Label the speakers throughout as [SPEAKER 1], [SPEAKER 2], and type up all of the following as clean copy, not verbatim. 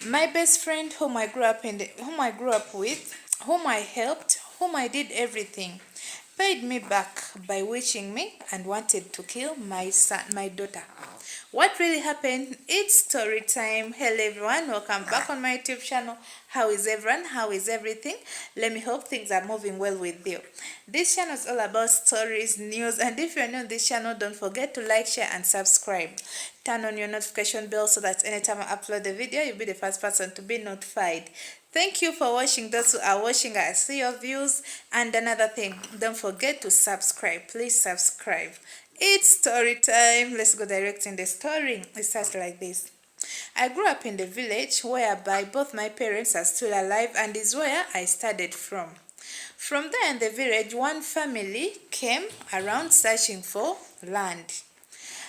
[SPEAKER 1] My best friend whom I grew up with, whom I helped, whom I did everything, paid me back by witching me and wanted to kill my daughter. What really happened? It's story time. Hello everyone, welcome back on my YouTube channel. How is everyone? How is everything? Let me hope things are moving well with you. This channel is all about stories, news, and if you're new on this channel, don't forget to like, share, and subscribe. Turn on your notification bell so that anytime I upload a video, you'll be the first person to be notified. Thank you for watching. Those who are watching, I see your views. And another thing, don't forget to subscribe. Please subscribe. It's story time. Let's go direct in the story. It starts like this. I grew up in the village whereby both my parents are still alive and is where I started from. From there in the village, one family came around searching for land.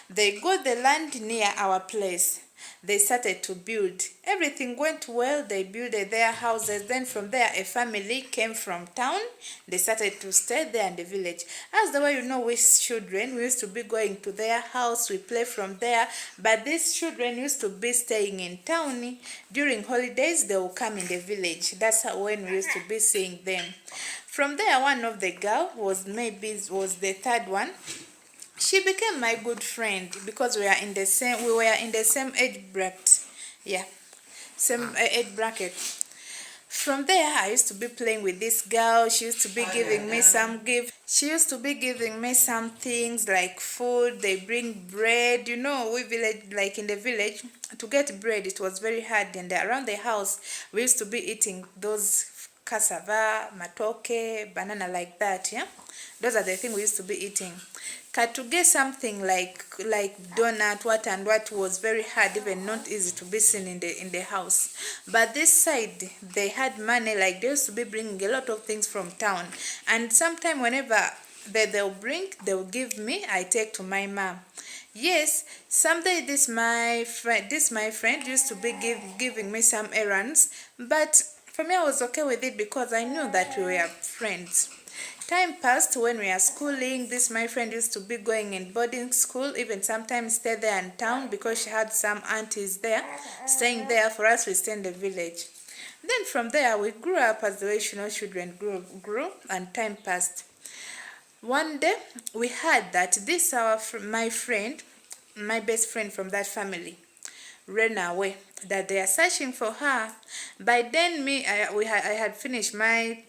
[SPEAKER 1] They got the land near our place. They started to build. Everything went well. They built their houses. Then from there, a family came from town. They started to stay there in the village. As the way you know, we children, we used to be going to their house. We play from there. But these children used to be staying in town. During holidays, they will come in the village. That's how when we used to be seeing them. From there, one of the girl was the third one. She became my good friend because we were in the same age bracket. Yeah, same age bracket. From there, I used to be playing with this girl. She used to be giving me some gift. She used to be giving me some things like food. They bring bread. You know, like in the village, to get bread, it was very hard. And around the house, we used to be eating those cassava, matoke, banana like that. Yeah, those are the things we used to be eating. To get something like donut, what was very hard, even not easy to be seen in the house. But this side, they had money, like they used to be bringing a lot of things from town. And sometime whenever they'll give me, I take to my mom. Yes, someday this my friend used to be giving me some errands, but for me I was okay with it because I knew that we were friends. Time passed when we are schooling. This my friend used to be going in boarding school, even sometimes stay there in town because she had some aunties there, staying there. For us, we stay in the village. Then from there, we grew up as the way children grew, and time passed. One day, we heard that my best friend from that family, ran away, that they are searching for her. By then, I had finished my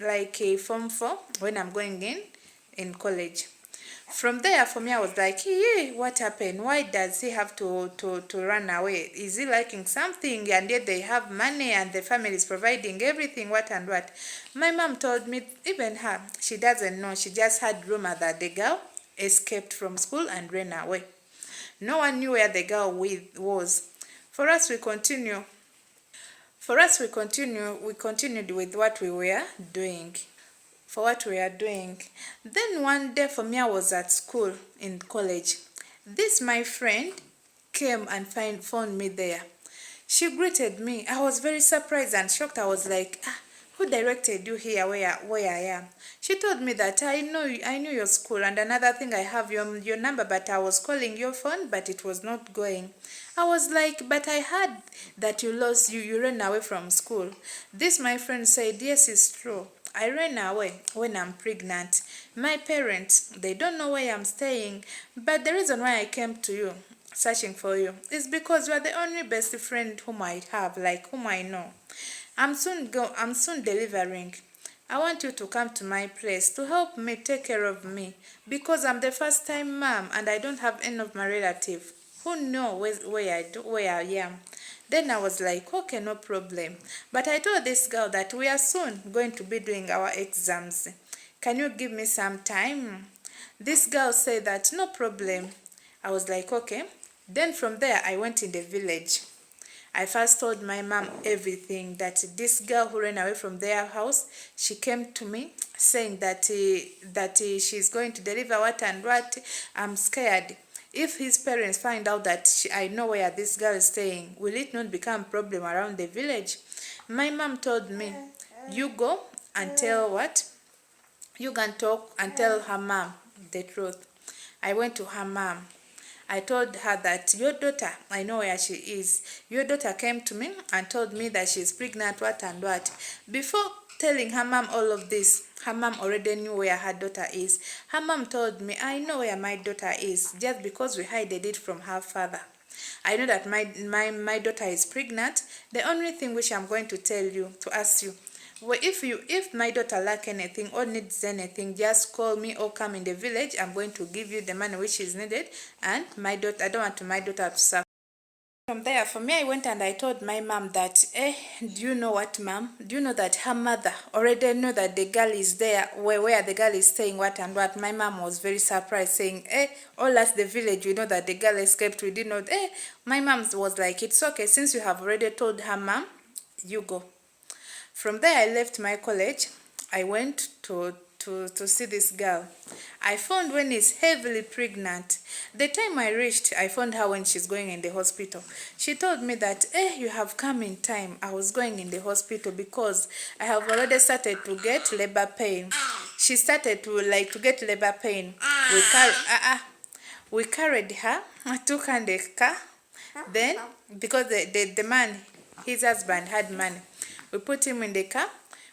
[SPEAKER 1] a form 4 when I'm going in college. From there, for me, I was like, hey, what happened? Why does he have to run away? Is he liking something? And yet they have money and the family is providing everything, what and what. My mom told me, even her, she doesn't know. She just had rumor that the girl escaped from school and ran away. No one knew where the girl was. For us, we continued with what we were doing. Then one day for me, I was at school in college. This my friend came and found me there. She greeted me. I was very surprised and shocked. I was like, who directed you here where I am? She told me that I knew your school, and another thing, I have your number, but I was calling your phone, but it was not going. I was like, but I heard that you ran away from school. This my friend said, yes, it's true. I ran away when I'm pregnant. My parents, they don't know where I'm staying, but the reason why I came to you, searching for you, is because you are the only best friend whom I have, like whom I know. I'm soon delivering. I want you to come to my place to help me take care of me because I'm the first time mom and I don't have any of my relatives who know where I am. Then I was like, okay, no problem. But I told this girl that we are soon going to be doing our exams. Can you give me some time? This girl said that no problem. I was like, okay. Then from there, I went in the village. I first told my mom everything, that this girl who ran away from their house, she came to me saying that she's going to deliver what and what. I'm scared. If his parents find out that I know where this girl is staying, will it not become a problem around the village? My mom told me, you go and tell what? You can talk and tell her mom the truth. I went to her mom. I told her that your daughter, I know where she is. Your daughter came to me and told me that she's pregnant, what and what. Before telling her mom all of this, her mom already knew where her daughter is. Her mom told me, I know where my daughter is, just because we hid it from her father. I know that my daughter is pregnant. The only thing which I'm going to tell you, to ask you, well, if my daughter lack anything or needs anything, just call me or come in the village. I'm going to give you the money which is needed. And my daughter, I don't want my daughter to suffer. From there, for me, I went and I told my mom that, do you know what, mom? Do you know that her mother already know that the girl is there, where the girl is staying, what and what? My mom was very surprised, saying, all at the village, we know that the girl escaped. We didn't know. My mom was like, it's okay, since you have already told her mom, you go. From there, I left my college. I went to see this girl. I found when she's heavily pregnant. The time I reached, I found her when she's going in the hospital. She told me that, you have come in time. I was going in the hospital because I have already started to get labor pain. She started to get labor pain. We carried her. I took her in the car. Then, because the man, his husband, had money, we put him in the car.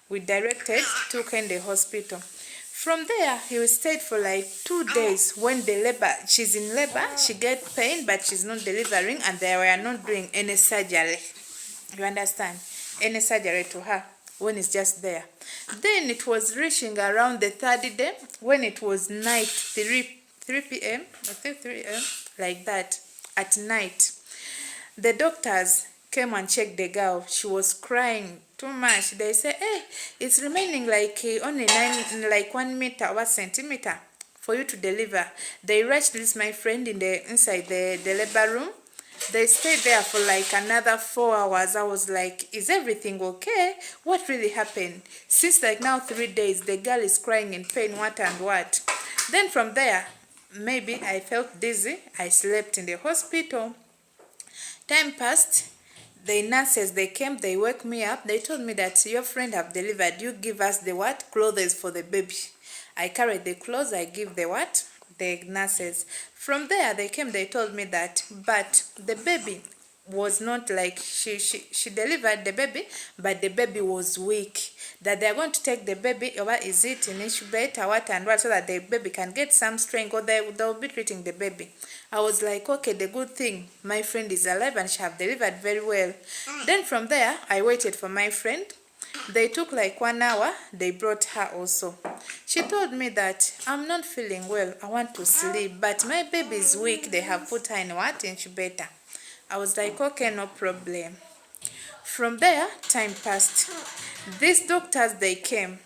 [SPEAKER 1] We took her in the hospital. From there, he stayed for like 2 days. When she's in labor, she gets pain, but she's not delivering, and they were not doing any surgery. You understand? Any surgery to her when it's just there. Then it was reaching around the 3rd day, when it was night, 3 p.m., I think 3 a.m., like that, at night. The doctors came and checked the girl. She was crying too much. They say, it's remaining like only 1 meter or 1 centimeter for you to deliver. They rushed this, my friend, inside the labor room. They stayed there for like another 4 hours. I was like, is everything okay? What really happened? Since like now 3 days, the girl is crying in pain, what and what. Then from there, maybe I felt dizzy. I slept in the hospital. Time passed. The nurses, they came, they woke me up. They told me that your friend have delivered. You give us the what? Clothes for the baby. I carried the clothes. I give the what? The nurses. From there, they came, they told me that, but the baby was not like, she delivered the baby, but the baby was weak. That they're going to take the baby, or what is it, in incubator, what and what, so that the baby can get some strength, or they'll be treating the baby. I was like, okay, the good thing, my friend is alive and she have delivered very well. Then from there, I waited for my friend. They took like 1 hour. They brought her also. She told me that, I'm not feeling well. I want to sleep, but my baby is weak. They have put her in what? Incubator. I was like, okay, no problem. From there, time passed. These doctors, they came.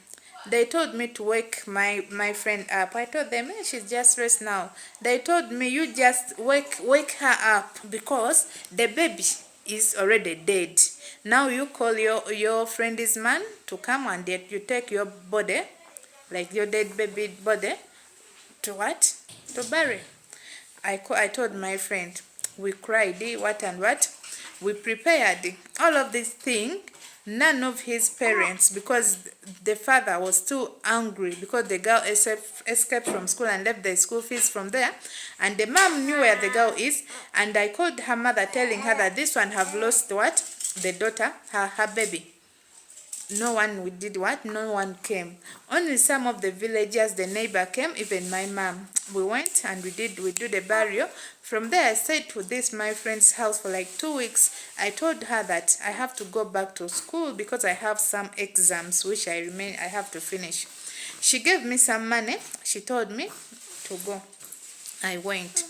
[SPEAKER 1] They told me to wake my friend up. I told them, she's just rest now. They told me, you just wake her up because the baby is already dead. Now you call your friend's man to come and you take your body, like your dead baby body, to what? To bury. I told my friend, we cried, what and what. We prepared all of these things. None of his parents, because the father was too angry because the girl escaped from school and left the school fees from there, and the mom knew where the girl is, and I called her mother telling her that this one have lost what? The daughter, her baby. No one did what? No one came. Only some of the villagers, the neighbor came, even my mom. We went and we did the burial. From there, I stayed to this my friend's house for like 2 weeks. I told her that I have to go back to school because I have some exams which I have to finish. She gave me some money. She told me to go. I went.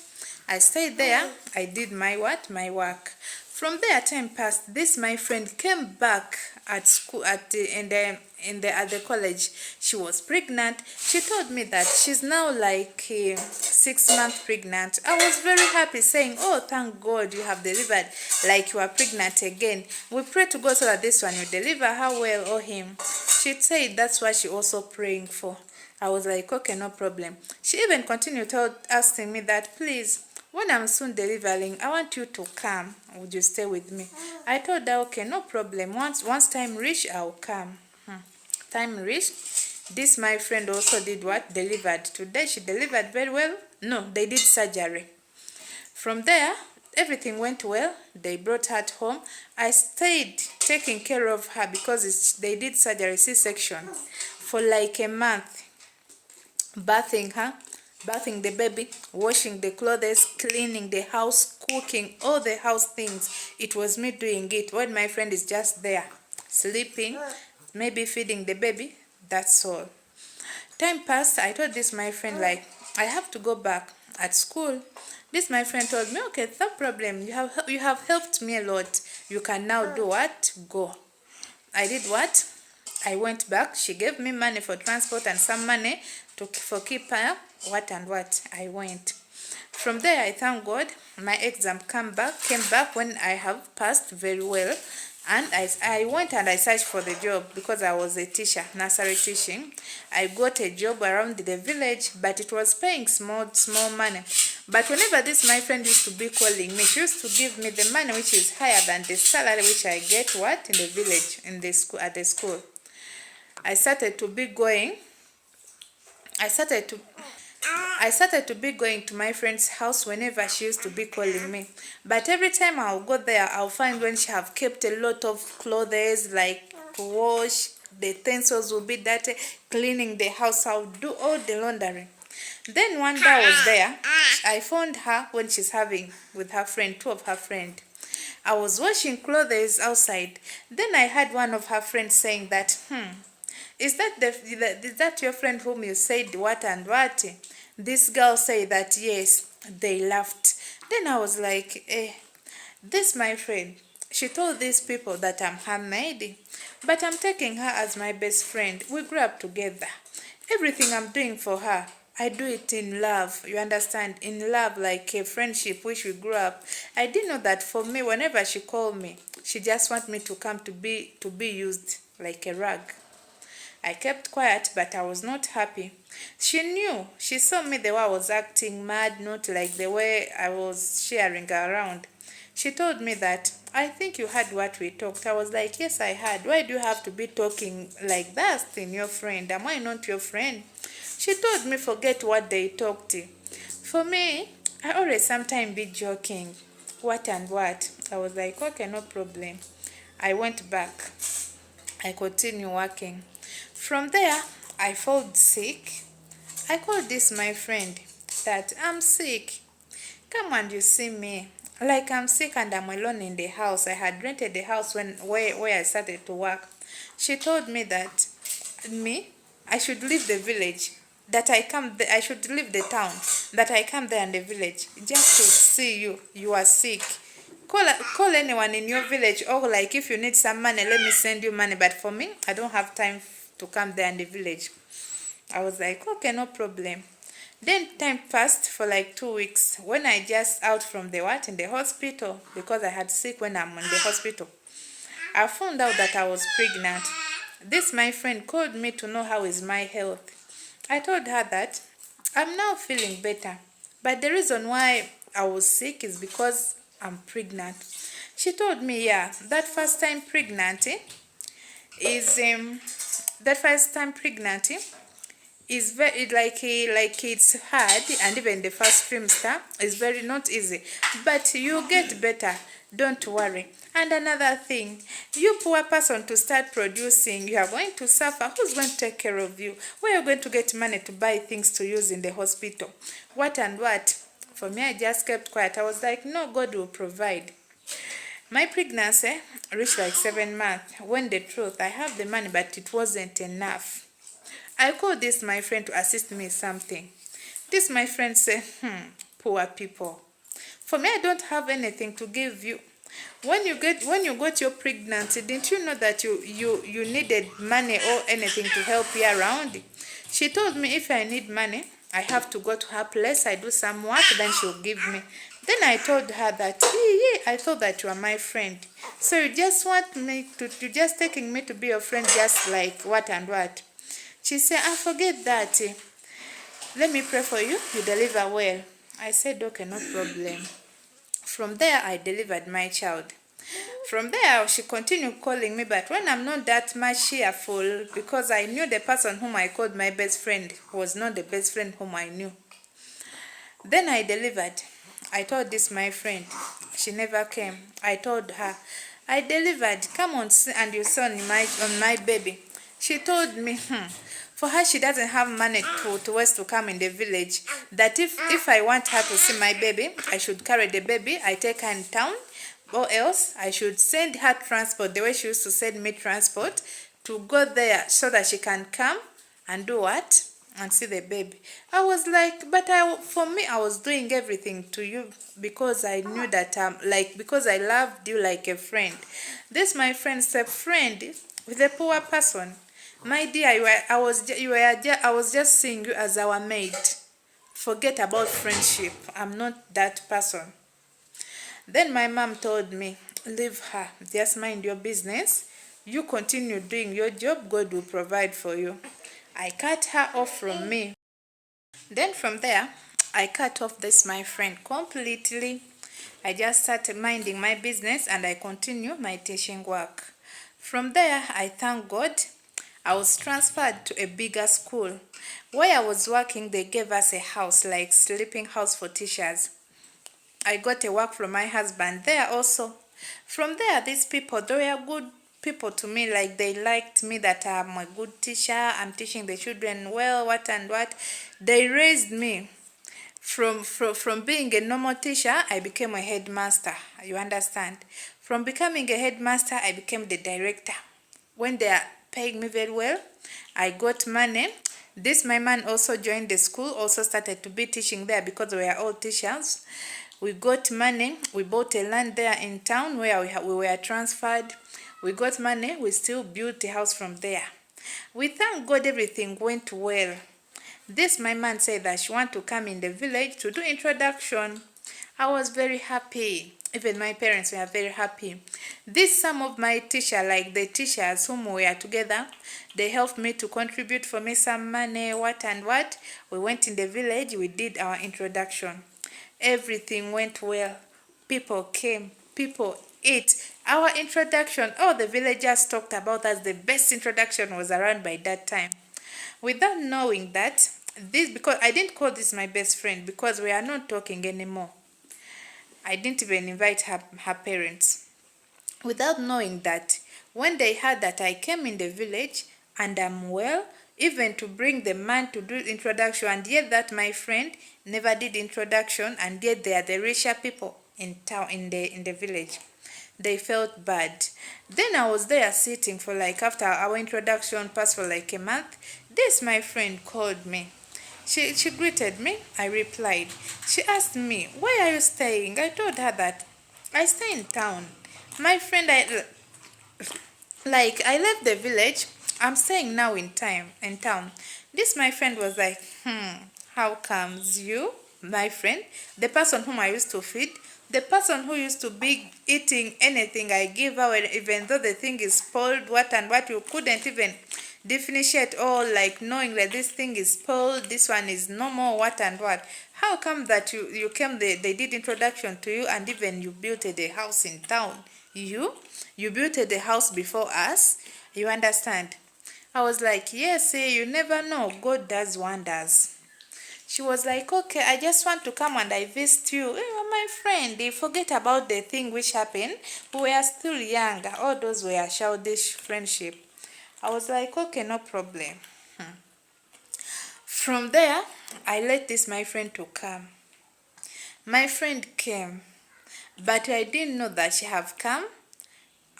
[SPEAKER 1] I stayed there. I did my work. From there, time passed. This my friend came back at school at the college. She was pregnant. She told me that she's now like 6 months pregnant. I was very happy, saying, oh, thank God you have delivered, like you are pregnant again. We pray to God so that this one you deliver her well or him. She said that's what she also praying for. I was like, okay, no problem. She even continued asking me that, please, when I'm soon delivering, I want you to come. Would you stay with me? I told her, okay, no problem. Once time reach, I'll come. Time reached. This my friend also did what? Delivered. Today she delivered very well. No, they did surgery. From there, everything went well. They brought her home. I stayed taking care of her because they did surgery, C-section, for like a month, bathing her, bathing the baby, washing the clothes, cleaning the house, cooking, all the house things. It was me doing it when my friend is just there, sleeping, maybe feeding the baby. That's all. Time passed. I told this my friend, like, I have to go back at school. This my friend told me, okay, no problem. You have helped me a lot. You can now do what? Go. I did what? I went back. She gave me money for transport and some money for keep her. What and what. I went. From there, I thank God. My exam came back when I have passed very well. And I went and I searched for the job because I was a teacher, nursery teaching. I got a job around the village, but it was paying small money. But whenever this my friend used to be calling me, she used to give me the money which is higher than the salary which I get what in the village, in the school, at the school. I started to be going to my friend's house whenever she used to be calling me. But every time I'll go there, I'll find when she have kept a lot of clothes like to wash, the utensils will be dirty, cleaning the house, I'll do all the laundry. Then one day I was there, I found her when she's having with her friend, two of her friends. I was washing clothes outside. Then I heard one of her friends saying that, is that your friend whom you said what and what? This girl said that yes. They laughed. Then I was like, this my friend. She told these people that I'm her maid, but I'm taking her as my best friend. We grew up together. Everything I'm doing for her, I do it in love. You understand? In love, like a friendship which we grew up. I didn't know that for me, whenever she called me, she just wants me to come to be used like a rag. I kept quiet, but I was not happy. She knew. She saw me the way I was acting mad, not like the way I was sharing around. She told me that, I think you heard what we talked. I was like, yes, I heard. Why do you have to be talking like that in your friend? Am I not your friend? She told me, forget what they talked. For me, I always sometimes be joking. What and what? I was like, okay, no problem. I went back. I continued working. From there, I felt sick. I called this my friend that I'm sick. Come and you see me. Like I'm sick and I'm alone in the house. I had rented the house where I started to work. She told me that I should leave the village. I should leave the town. That I come there in the village just to see you. You are sick. Call anyone in your village, or like if you need some money, let me send you money. But for me, I don't have time to come there in the village. I was like, okay, no problem. Then time passed for like 2 weeks. When I just out from the in the hospital, because I had sick when I'm in the hospital, I found out that I was pregnant. This my friend called me to know how is my health. I told her that I'm now feeling better, but the reason why I was sick is because I'm pregnant. She told me, yeah, that first time pregnancy is very like it's hard, and even the first trimester is very not easy, but you get better, don't worry. And another thing, you poor person to start producing, you are going to suffer. Who's going to take care of you? Where are you going to get money to buy things to use in the hospital? What and what? For me, I just kept quiet. I was like, no, God will provide. My pregnancy reached like 7 months. When the truth, I have the money, but it wasn't enough. I called this my friend to assist me in something. This my friend said, poor people. For me, I don't have anything to give you. When you got your pregnancy, didn't you know that you needed money or anything to help you around? She told me if I need money, I have to go to her place, I do some work, then she'll give me. Then I told her that, I thought that you are my friend. So you just want me to, you're just taking me to be your friend, just like what and what. She said, I forget that. Let me pray for you, you deliver well. I said, okay, no problem. From there, I delivered my child. From there, she continued calling me, but when I'm not that much cheerful, because I knew the person whom I called my best friend was not the best friend whom I knew. Then I delivered. I told this my friend. She never came. I told her, I delivered. Come on and you saw on my baby. She told me, for her she doesn't have money to waste to come in the village. That if I want her to see my baby, I should carry the baby. I take her in town, or else I should send her transport the way she used to send me transport to go there so that she can come and do what? And see the baby. I was like, but for me, I was doing everything to you because I knew that because I loved you like a friend. This my friend said, friend with a poor person. My dear, I was just seeing you as our mate. Forget about friendship. I'm not that person. Then my mom told me, leave her. Just mind your business. You continue doing your job. God will provide for you. I cut her off from me. Then from there, I cut off this my friend completely. I just started minding my business and I continue my teaching work. From there, I thank God, I was transferred to a bigger school. Where I was working, they gave us a house, like sleeping house for teachers. I got a work from my husband there also. From there, these people, they were good people to me, like they liked me that I'm a good teacher, I'm teaching the children well, what and what. They raised me. From being a normal teacher, I became a headmaster, you understand. From becoming a headmaster, I became the director. When they are paying me very well, I got money. This my man also joined the school, also started to be teaching there because we are all teachers. We got money, we bought a land there in town where we were transferred. We got money, we still built a house from there. We thank God everything went well. This my man said that she want to come in the village to do introduction. I was very happy. Even my parents were very happy. This some of my teachers, like the teachers whom we are together, they helped me to contribute for me some money, what and what. We went in the village, we did our introduction. Everything went well. People came, people ate. Our introduction, all the villagers talked about us. The best introduction was around by that time. Without knowing that, because I didn't call this my best friend because we are not talking anymore. I didn't even invite her parents. Without knowing that, when they heard that I came in the village and I'm well, even to bring the man to do introduction, and yet that my friend never did introduction, and yet they are the richer people in town, in the village. They felt bad. Then I was there sitting for like, after our introduction passed for like a month, this my friend called me. She greeted me. I replied. She asked me, where are you staying? I told her that I stay in town. My friend, I left the village. I'm staying now in town. This my friend was like, how comes you, my friend, the person whom I used to feed, the person who used to be eating anything I give away, even though the thing is spoiled, what and what, you couldn't even differentiate all, like knowing that this thing is spoiled, this one is normal, what and what. How come that you came, they did introduction to you, and even you built a house in town? You built a house before us, you understand? I was like, yes, you never know, God does wonders. She was like, okay, I just want to come and I visit you. My friend, they forget about the thing which happened. We were still young. All those were childish friendship. I was like, okay, no problem. From there, I let this my friend to come. My friend came, but I didn't know that she have come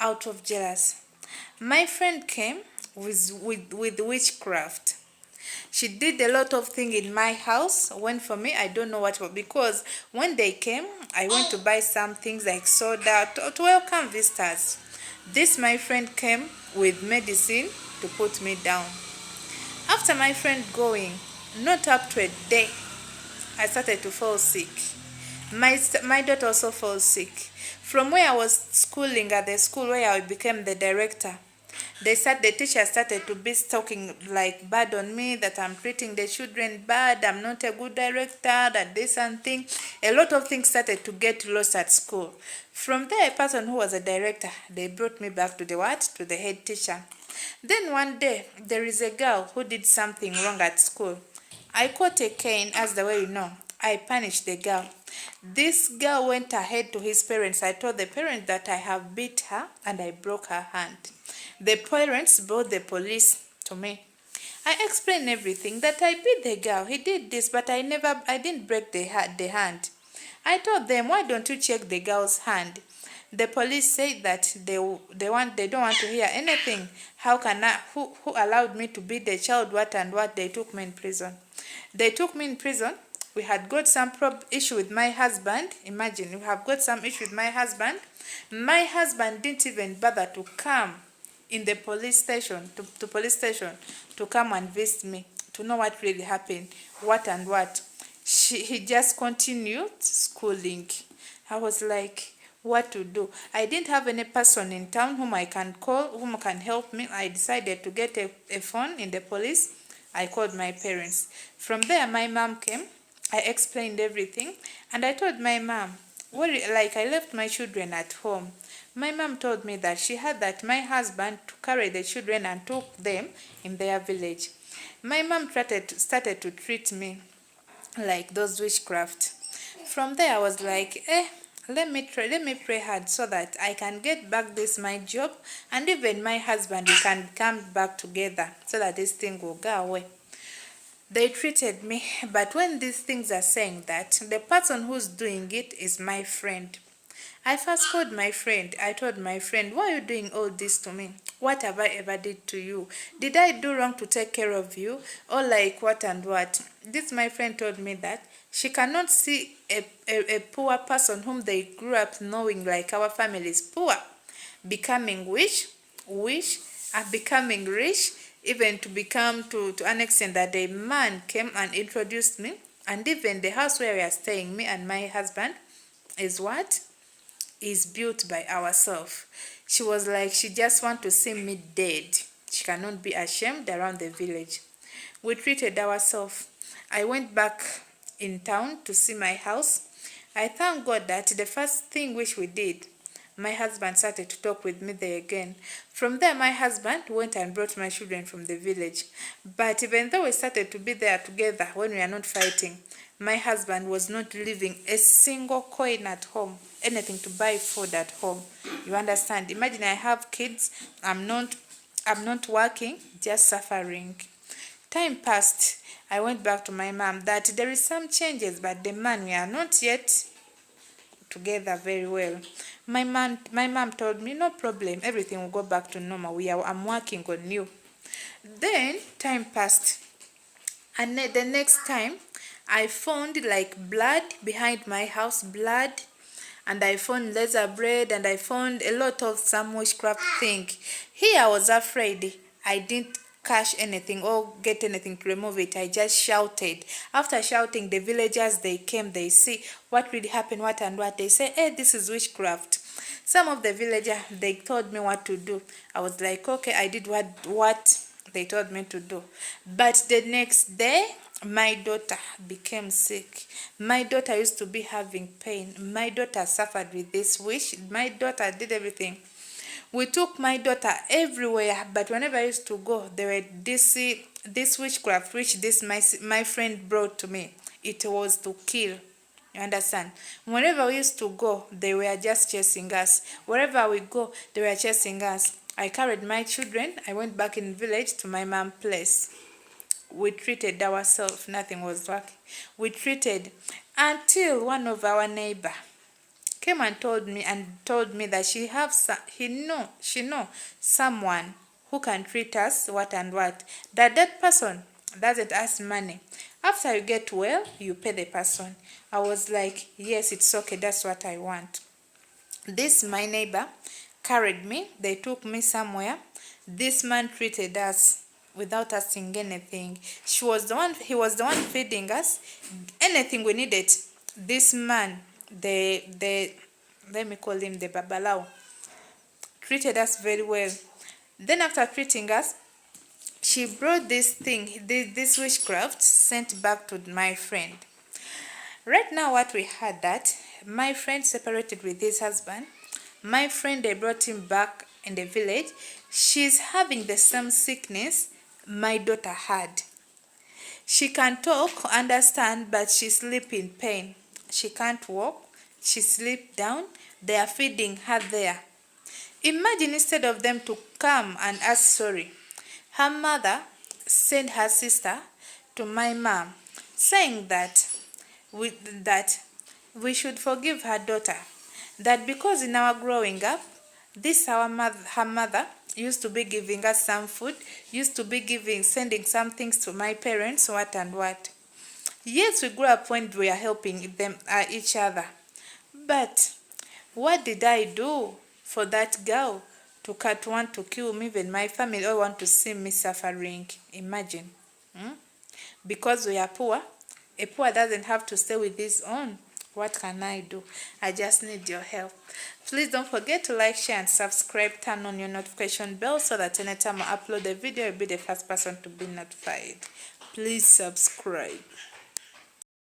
[SPEAKER 1] out of jealous. My friend came with witchcraft. She did a lot of things in my house. When for me, I don't know what, because when they came, I went to buy some things like soda to welcome visitors. This my friend came with medicine to put me down. After my friend going, not up to a day, I started to fall sick. My daughter also fell sick. From where I was schooling at the school where I became the director, the teacher started to be talking like bad on me, that I'm treating the children bad, I'm not a good director, that this and thing. A lot of things started to get lost at school. From there, a person who was a director, they brought me back to the head teacher. Then one day, there is a girl who did something wrong at school. I caught a cane, as the way you know. I punished the girl. This girl went ahead to his parents. I told the parents that I have beat her and I broke her hand. The parents brought the police to me. I explained everything, that I beat the girl. He did this, but I didn't break the hand. I told them, why don't you check the girl's hand? The police said that they don't want to hear anything. How can I, who allowed me to beat the child, what and what? They took me in prison. They took me in prison. We had got some issue with my husband. Imagine, we have got some issue with my husband. My husband didn't even bother to come in the police station, to police station, to come and visit me, to know what really happened, what and what. He just continued schooling. I was like, what to do? I didn't have any person in town whom I can call, whom can help me. I decided to get a phone in the police. I called my parents. From there, my mom came. I explained everything, and I told my mom, I left my children at home. My mom told me that she had that my husband carried the children and took them in their village. My mom started to treat me like those witchcraft. From there, I was like, let me pray hard so that I can get back this my job, and even my husband, we can come back together so that this thing will go away. They treated me, but when these things are saying that, the person who's doing it is my friend. I first called my friend. I told my friend, why are you doing all this to me? What have I ever did to you? Did I do wrong to take care of you? Or like what and what? This my friend told me that she cannot see a poor person whom they grew up knowing, like our family is poor, becoming and becoming rich, even to become to an extent that a man came and introduced me, and even the house where we are staying, me and my husband, is built by ourselves. She was like, she just want to see me dead. She cannot be ashamed around the village. We treated ourselves. I went back in town to see my house. I thank God that the first thing which we did, my husband started to talk with me there again. From there, my husband went and brought my children from the village. But even though we started to be there together when we are not fighting, my husband was not leaving a single coin at home, anything to buy food at home. You understand? Imagine I have kids, I'm not working, just suffering. Time passed. I went back to my mom that there is some changes, but the man, we are not yet together very well. My mom told me, no problem, everything will go back to normal. I'm working on you. Then time passed, and the next time I found like blood behind my house, blood, and I found laser bread, and I found a lot of some witchcraft thing. Here I was afraid. I didn't catch anything or get anything to remove it. I just shouted. After shouting, the villagers, they came, they see what really happened, what and what. They say, hey, this is witchcraft. Some of the villagers, they told me what to do. I was like, okay, I did what they told me to do. But the next day, my daughter became sick. My daughter used to be having pain. My daughter suffered with this wish. My daughter did everything. We took my daughter everywhere, but whenever I used to go, there were this witchcraft which this my friend brought to me. It was to kill. You understand? Whenever we used to go, they were just chasing us. Wherever we go, they were chasing us. I carried my children. I went back in the village to my mom's place. We treated ourselves. Nothing was working. We treated until one of our neighbor came and told me that she know someone who can treat us what and what. That person doesn't ask money. After you get well, you pay the person. I was like, yes, it's okay. That's what I want. This my neighbor carried me. They took me somewhere. This man treated us without asking anything. He was the one feeding us anything we needed. This man, let me call him the Babalao, treated us very well. Then after treating us, she brought this witchcraft, sent back to my friend. Right now what we had, that my friend separated with his husband. My friend, they brought him back in the village. She's having the same sickness my daughter had. She can talk, understand, but she sleep in pain. She can't walk. She sleep down. They are feeding her there. Imagine instead of them to come and ask sorry, her mother sent her sister to my mom, saying that we should forgive her daughter. That because in our growing up, her mother used to be giving us some food, used to be sending some things to my parents, what and what. Yes, we grew up when we are helping them each other. But what did I do for that girl to want to kill me, even my family, or want to see me suffering? Imagine. Because we are poor, a poor doesn't have to stay with his own. What can I do? I just need your help. Please don't forget to like, share, and subscribe. Turn on your notification bell so that anytime I upload a video, you'll be the first person to be notified. Please subscribe.